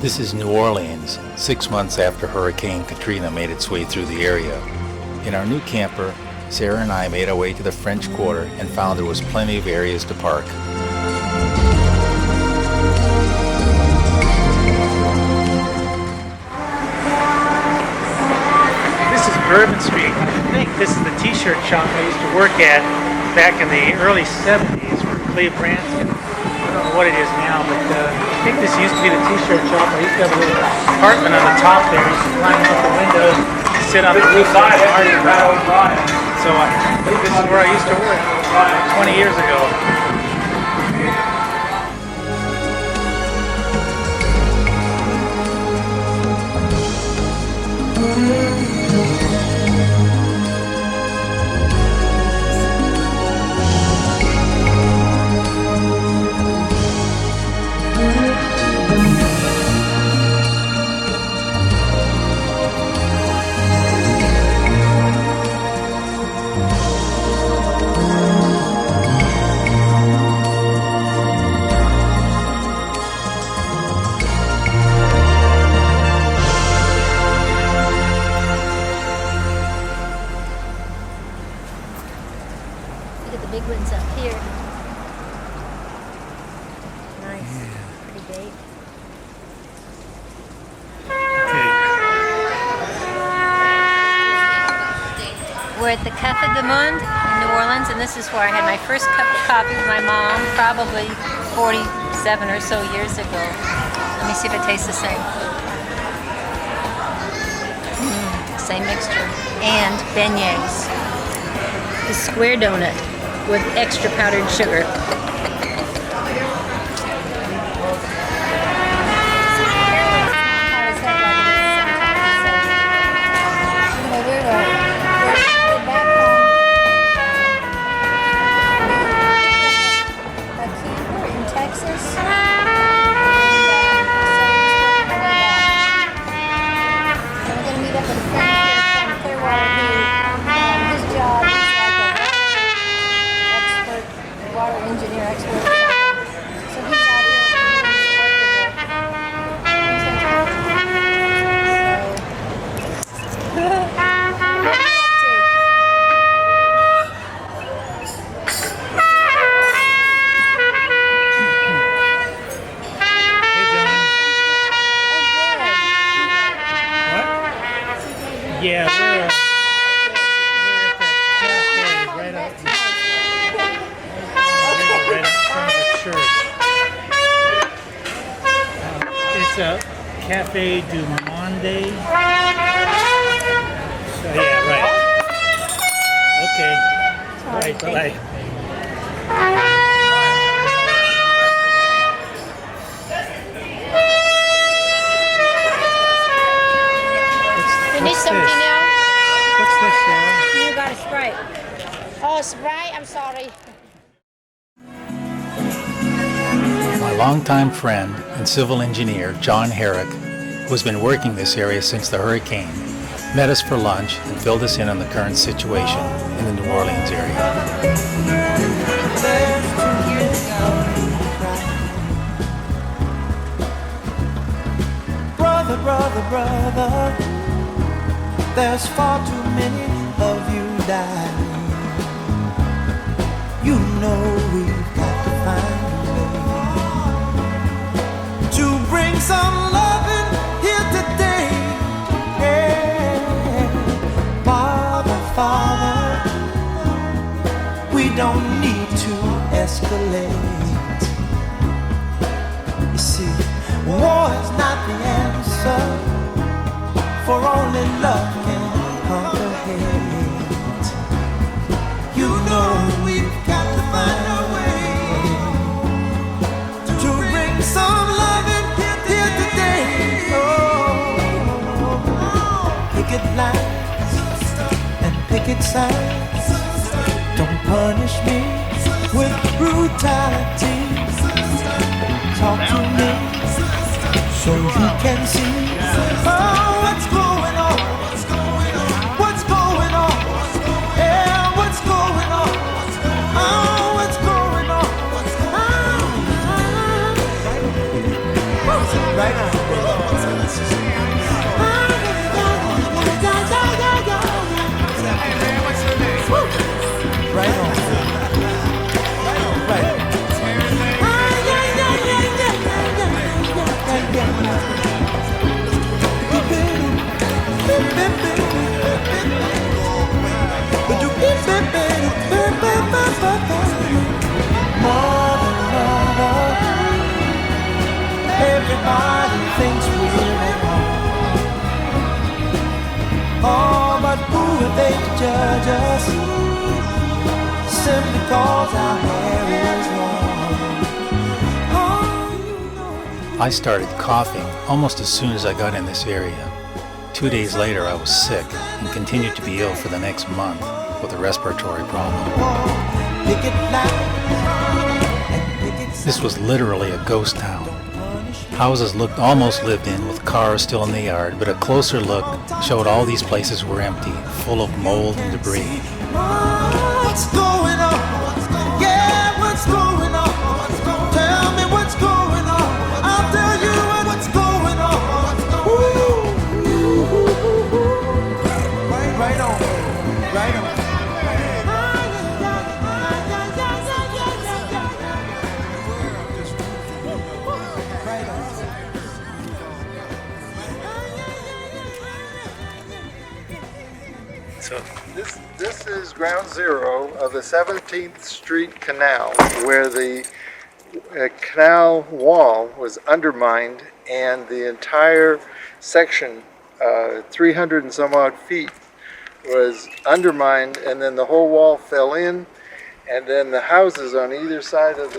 This is New Orleans, 6 months after Hurricane Katrina made its way through the area. In our new camper, Sarah and I made our way to the French Quarter and found there was plenty of areas to park. This is Bourbon Street. I think this is the t-shirt shop I used to work at back in the early 70s for Cleve Branston. I don't know what it is now, but I think this used to be the t-shirt shop. I used to have a little apartment on the top there. I used to climb out the window, sit on the roof and party around. So this is where I used to work 20 years ago. Look at the big ones up here. Nice. Pretty big. We're at the Café du Monde in New Orleans, and this is where I had my first cup of coffee with my mom, probably 47 or so years ago. Let me see if it tastes the same. Same mixture. And beignets. The square donut with extra powdered sugar. Engineer expert. So he's out here Hey, John. What? Yeah, we're at the cafe right out church. It's a Café du Monde. So, yeah, right. Okay. Right, bye. You need something else? What's this, Sarah? You got a Sprite. Oh, Sprite? I'm sorry. My longtime friend and civil engineer, John Herrick, who has been working this area since the hurricane, met us for lunch and filled us in on the current situation in the New Orleans area. Brother, brother, brother, there's far too many of you dying. You know we've got to find to bring some loving here today. Yeah. Father, Father, we don't need to escalate. You see, war is not the answer, for only love can conquer hate. You know we've got to find a way to bring some love here today. Oh, picket lines and picket signs don't punish me with brutality. Talk to me so you can see what's going on. What's going on? Yeah, what's going on? Oh, what's going on? Right on. Oh, but who are they to judge us? Simply cause our hair is long. Oh, you know. I started coughing almost as soon as I got in this area. 2 days later, I was sick and continued to be ill for the next month with a respiratory problem. Picket line. This was literally a ghost town. Houses looked almost lived in with cars still in the yard, but a closer look showed all these places were empty, full of mold and debris. What's going on? Yeah, what's going on? Tell me what's going on. I'll tell you what's going on. Right on. Right on. So This is ground zero of the 17th Street Canal, where the canal wall was undermined and the entire section, 300 and some odd feet, was undermined, and then the whole wall fell in, and then the houses on either side of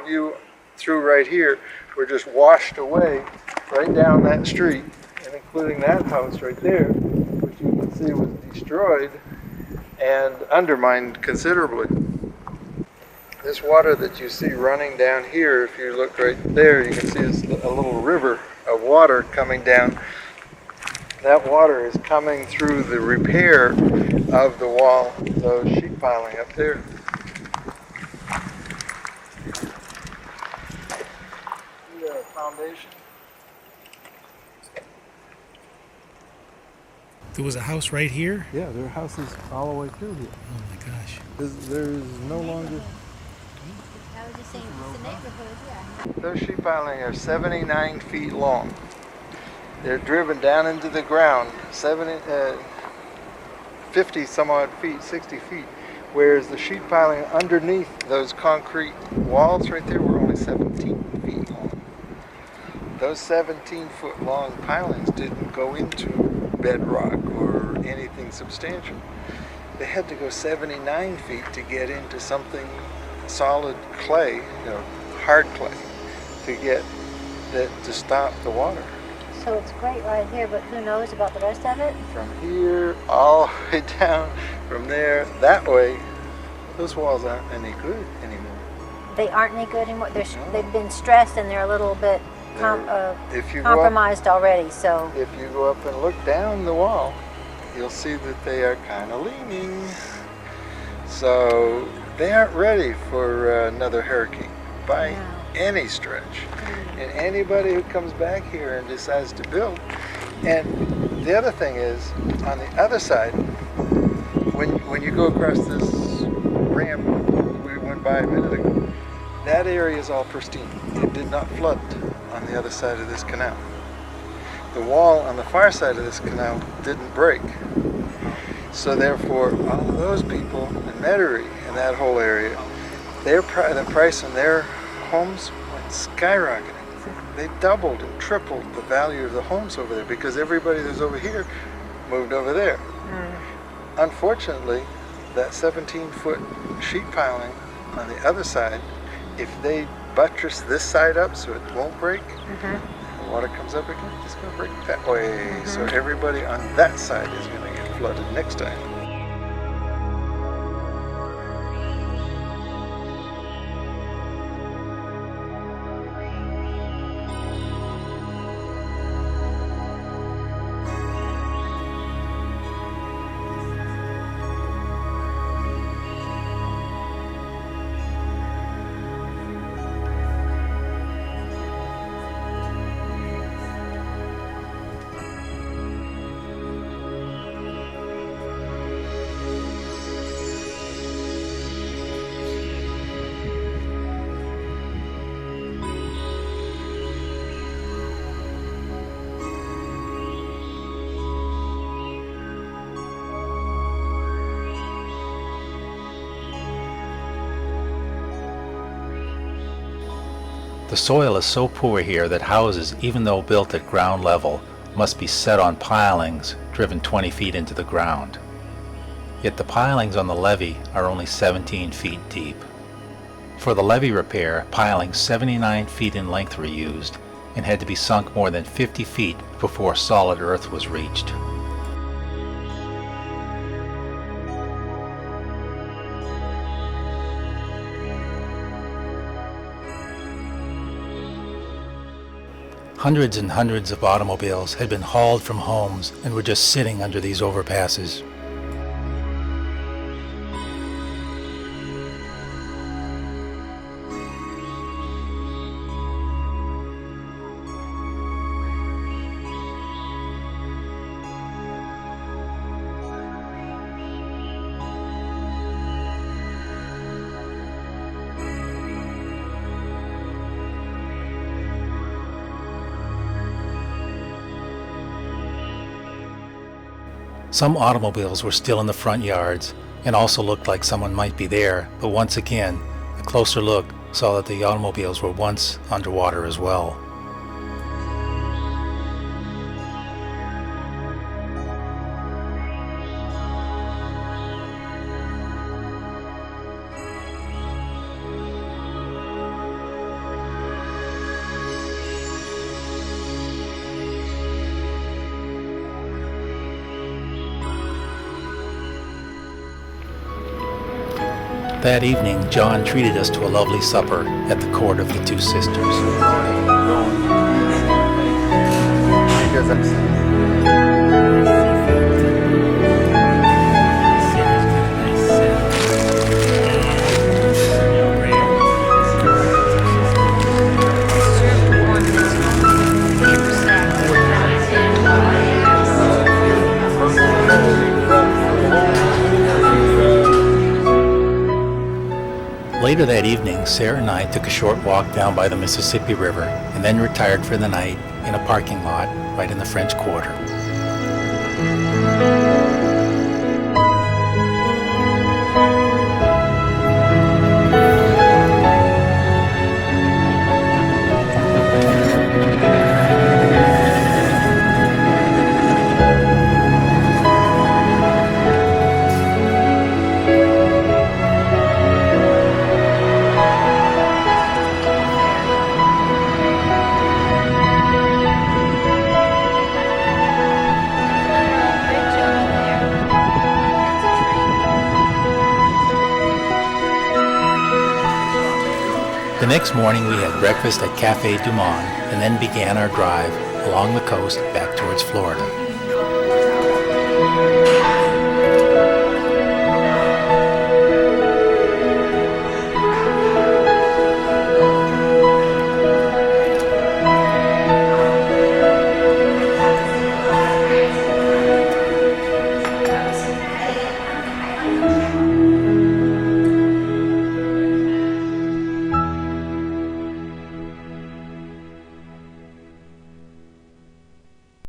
you through right here were just washed away right down that street, and including that house right there, which you can see was destroyed and undermined considerably. This water that you see running down here, if you look right there, you can see it's a little river of water coming down. That water is coming through the repair of the wall, those sheet piling up there. See the foundation? there was a house right here? Yeah, there are houses all the way through here. Oh my gosh. There's no longer... I was just saying, it's a neighborhood, yeah. Those sheet piling are 79 feet long. They're driven down into the ground 50 some odd feet, 60 feet, whereas the sheet piling underneath those concrete walls right there were only 17 feet long. Those 17-foot long pilings didn't go into bedrock or anything substantial. They had to go 79 feet to get into something solid clay, hard clay, to get that to stop the water. So it's great right here, but who knows about the rest of it? From here all the way down, from there that way, those walls aren't any good anymore. They aren't any good anymore. They've been stressed and they're a little bit If you go up, compromised already. So if you go up and look down the wall, you'll see that they are kind of leaning. So they aren't ready for another hurricane by any stretch. And anybody who comes back here and decides to build, and the other thing is, on the other side, when you go across this ramp we went by a minute ago, that area is all pristine. It did not flood on the other side of this canal. The wall on the far side of this canal didn't break. So therefore, all of those people in Metairie and that whole area, the price on their homes went skyrocketing. They doubled and tripled the value of the homes over there because everybody that's over here moved over there. Unfortunately, that 17-foot sheet piling on the other side, if they buttress this side up so it won't break, the water comes up again, it's going to break that way. So everybody on that side is going to get flooded next time. The soil is so poor here that houses, even though built at ground level, must be set on pilings driven 20 feet into the ground. Yet the pilings on the levee are only 17 feet deep. For the levee repair, pilings 79 feet in length were used and had to be sunk more than 50 feet before solid earth was reached. Hundreds and hundreds of automobiles had been hauled from homes and were just sitting under these overpasses. Some automobiles were still in the front yards and also looked like someone might be there, but once again, a closer look saw that the automobiles were once underwater as well. That evening, John treated us to a lovely supper at the court of the Two Sisters. Later that evening, Sarah and I took a short walk down by the Mississippi River and then retired for the night in a parking lot right in the French Quarter. The next morning we had breakfast at Café Du Monde and then began our drive along the coast back towards Florida.